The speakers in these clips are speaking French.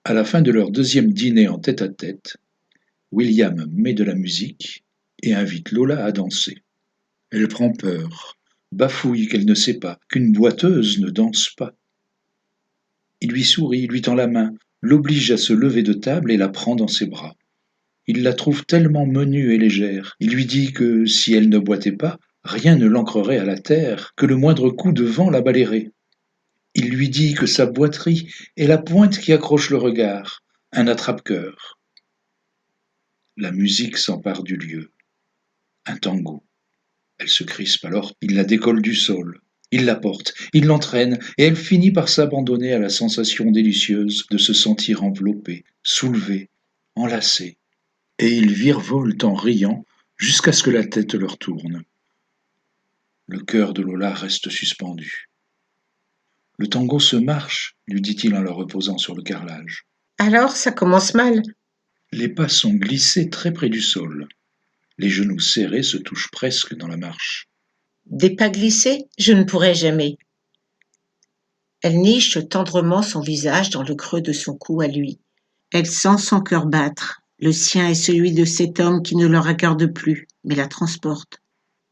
À la fin de leur deuxième dîner en tête-à-tête, William met de la musique et invite Lola à danser. Elle prend peur, bafouille qu'elle ne sait pas, qu'une boiteuse ne danse pas. Il lui sourit, lui tend la main, l'oblige à se lever de table et la prend dans ses bras. Il la trouve tellement menue et légère. Il lui dit que si elle ne boitait pas, rien ne l'ancrerait à la terre, que le moindre coup de vent la balayerait. Il lui dit que sa boiterie est la pointe qui accroche le regard, un attrape-cœur. La musique s'empare du lieu, un tango. Elle se crispe alors, il la décolle du sol. Il la porte, il l'entraîne, et elle finit par s'abandonner à la sensation délicieuse de se sentir enveloppée, soulevée, enlacée. Et ils virevoltent en riant jusqu'à ce que la tête leur tourne. Le cœur de Lola reste suspendu. Le tango se marche, lui dit-il en la reposant sur le carrelage. Alors, ça commence mal. Les pas sont glissés très près du sol. Les genoux serrés se touchent presque dans la marche. Des pas glissés, je ne pourrai jamais. Elle niche tendrement son visage dans le creux de son cou à lui. Elle sent son cœur battre. Le sien est celui de cet homme qui ne la regarde plus, mais la transporte.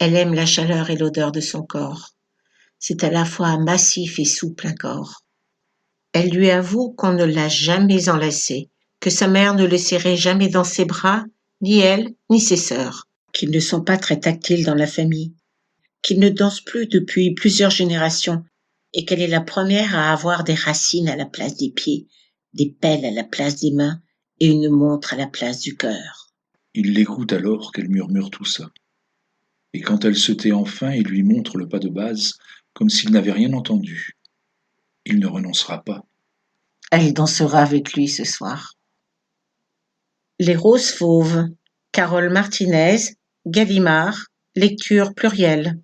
Elle aime la chaleur et l'odeur de son corps. C'est à la fois un massif et souple un corps. Elle lui avoue qu'on ne l'a jamais enlacé, que sa mère ne le serrait jamais dans ses bras, ni elle, ni ses sœurs, qu'ils ne sont pas très tactiles dans la famille, qu'ils ne dansent plus depuis plusieurs générations, et qu'elle est la première à avoir des racines à la place des pieds, des pelles à la place des mains, et une montre à la place du cœur. Il l'écoute alors qu'elle murmure tout ça. Et quand elle se tait enfin, il lui montre le pas de base, comme s'il n'avait rien entendu. Il ne renoncera pas. Elle dansera avec lui ce soir. Les roses fauves, Carole Martinez, Gallimard, lecture plurielle.